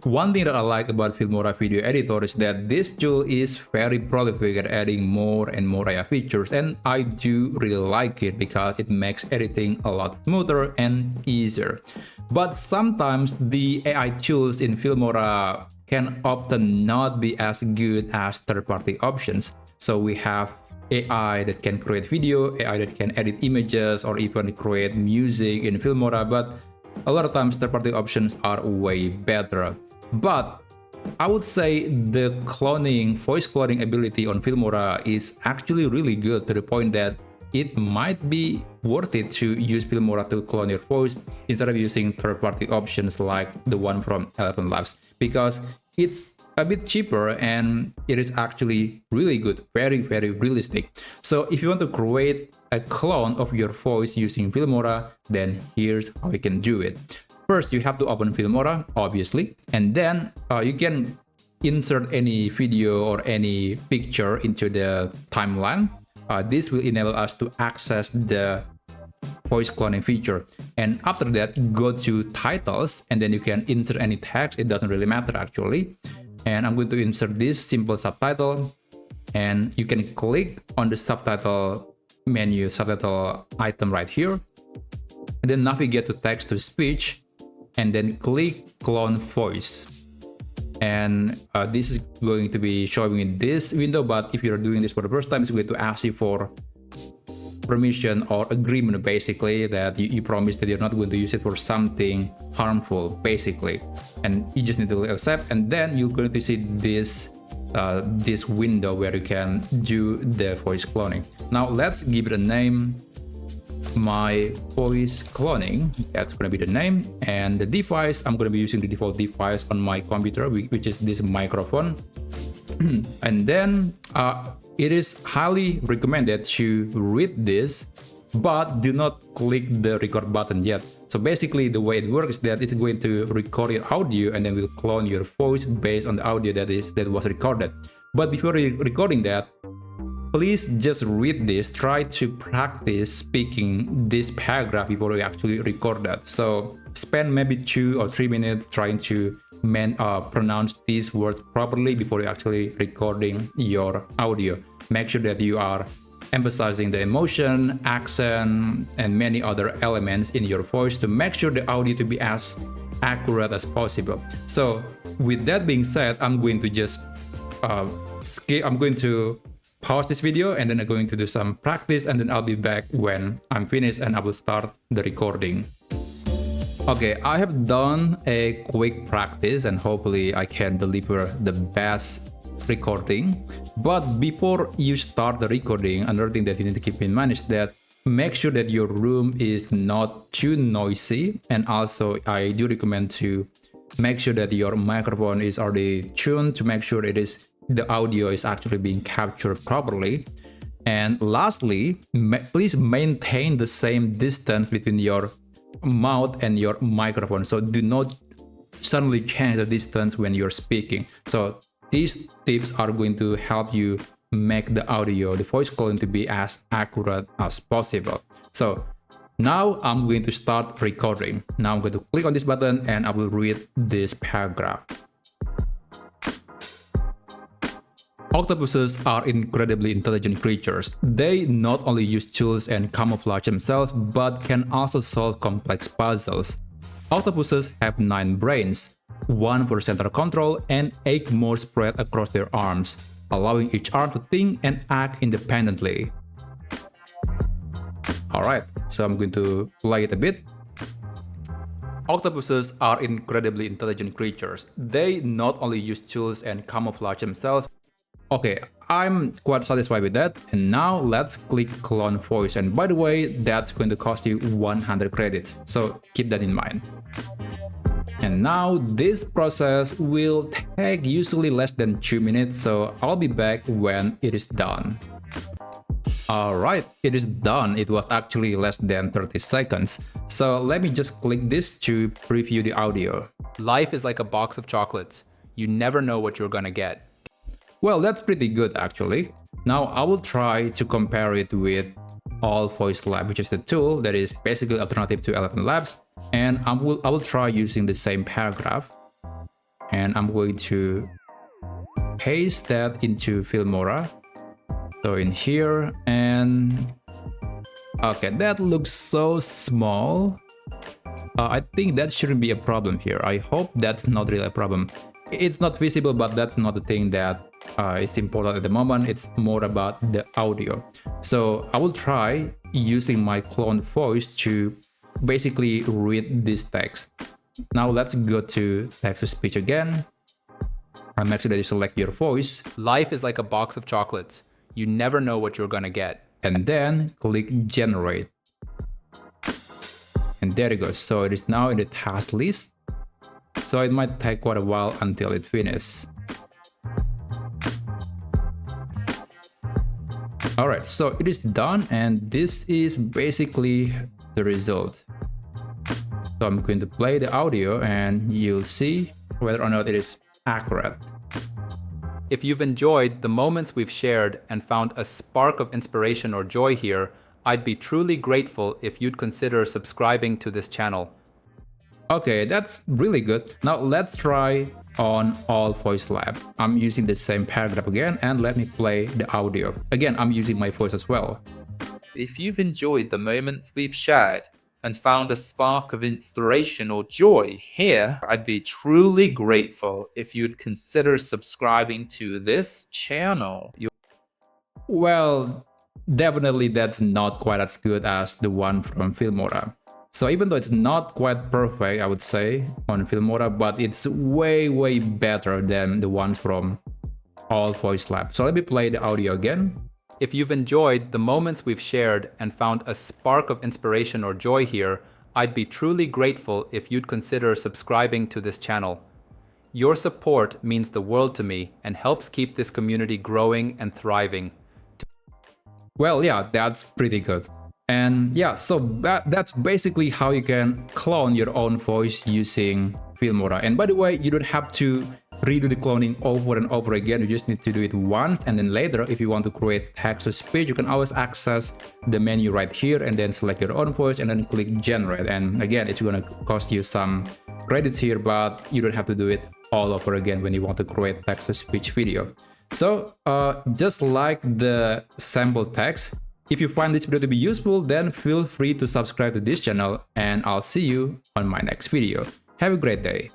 One thing that I like about Filmora Video Editor is that this tool is very prolific at adding more and more AI features, and I do really like it because it makes editing a lot smoother and easier. But sometimes the AI tools in Filmora can often not be as good as third-party options. So we have AI that can create video, AI that can edit images, or even create music in Filmora, but a lot of times third-party options are way better. But I would say the voice cloning ability on Filmora is actually really good, to the point that it might be worth it to use Filmora to clone your voice instead of using third-party options like the one from Elephant Labs, because it's a bit cheaper and it is actually really good, very realistic. So if you want to create a clone of your voice using Filmora, then here's how you can do it. First, you have to open Filmora, obviously, and then you can insert any video or any picture into the timeline. This will enable us to access the voice cloning feature. And after that, go to titles, and then you can insert any text. It doesn't really matter actually. And I'm going to insert this simple subtitle, and you can click on the subtitle menu, subtitle item right here, and then navigate to text to speech, and then click clone voice. And this is going to be showing in this window, but if you're doing this for the first time, it's going to ask you for permission or agreement, basically, that you promise that you're not going to use it for something harmful, basically. And you just need to accept, and then you're going to see this this window where you can do the voice cloning. Now let's give it a name. My voice cloning, that's going to be the name. And the device, I'm going to be using the default device on my computer, which is this microphone. And then it is highly recommended to read this, but do not click the record button yet. So basically the way it works is that it's going to record your audio and then will clone your voice based on the audio that was recorded. But before recording that, please just read this. Try to practice speaking this paragraph before you actually record that. So spend maybe 2 or 3 minutes trying to pronounce these words properly before you actually recording your audio. Make sure that you are emphasizing the emotion, accent, and many other elements in your voice to make sure the audio to be as accurate as possible. So with that being said, I'm going to just I'm going to pause this video, and then I'm going to do some practice, and then I'll be back when I'm finished and I will start the recording. Okay, I have done a quick practice and hopefully I can deliver the best recording. But before you start the recording, another thing that you need to keep in mind is that make sure that your room is not too noisy, and also I do recommend to make sure that your microphone is already tuned to make sure the audio is actually being captured properly. And lastly, please maintain the same distance between your mouth and your microphone. So do not suddenly change the distance when you're speaking. So these tips are going to help you make the audio, the voice cloning, to be as accurate as possible. So now I'm going to start recording. Now I'm going to click on this button and I will read this paragraph. Octopuses are incredibly intelligent creatures. They not only use tools and camouflage themselves, but can also solve complex puzzles. Octopuses have 9 brains, 1 for central control and 8 more spread across their arms, allowing each arm to think and act independently. Alright, so I'm going to play it a bit. Octopuses are incredibly intelligent creatures. They not only use tools and camouflage themselves. Okay, I'm quite satisfied with that, and now let's click clone voice, and by the way, that's going to cost you 100 credits, so keep that in mind. And now this process will take usually less than 2 minutes, so I'll be back when it is done. Alright, it is done. It was actually less than 30 seconds. So let me just click this to preview the audio. Life is like a box of chocolates. You never know what you're gonna get. Well, that's pretty good actually. Now I will try to compare it with All Voice Lab, which is the tool that is basically alternative to Elephant Labs, and I will try using the same paragraph. and I'm going to paste that into Filmora. So in here, and okay, that looks so small. I think that shouldn't be a problem here. I hope that's not really a problem. It's not visible, but that's not the thing that is important at the moment. It's more about the audio. So I will try using my clone voice to basically read this text. Now let's go to text-to-speech again. And make sure that you select your voice. Life is like a box of chocolates. You never know what you're gonna get. And then click generate. And there it goes. So it is now in the task list. So it might take quite a while until it finishes. Alright, so it is done, and this is basically the result. So I'm going to play the audio and you'll see whether or not it is accurate. If you've enjoyed the moments we've shared and found a spark of inspiration or joy here, I'd be truly grateful if you'd consider subscribing to this channel. Okay, that's really good. Now let's try on All Voice Lab. I'm using the same paragraph again, and let me play the audio. Again, I'm using my voice as well. If you've enjoyed the moments we've shared and found a spark of inspiration or joy here, I'd be truly grateful if you'd consider subscribing to this channel. Well, definitely that's not quite as good as the one from Filmora. So even though it's not quite perfect, I would say, on Filmora, but it's way better than the ones from All Voice Lab. So let me play the audio again. If you've enjoyed the moments we've shared and found a spark of inspiration or joy here, I'd be truly grateful if you'd consider subscribing to this channel. Your support means the world to me and helps keep this community growing and thriving. Well, yeah, that's pretty good. And yeah, so that's basically how you can clone your own voice using Filmora. And by the way, you don't have to redo the cloning over and over again. You just need to do it once, and then later, if you want to create text-to-speech, you can always access the menu right here and then select your own voice and then click generate. And again, it's gonna cost you some credits here, but you don't have to do it all over again when you want to create text-to-speech video. So just like the sample text, if you find this video to be useful, then feel free to subscribe to this channel, and I'll see you on my next video. Have a great day.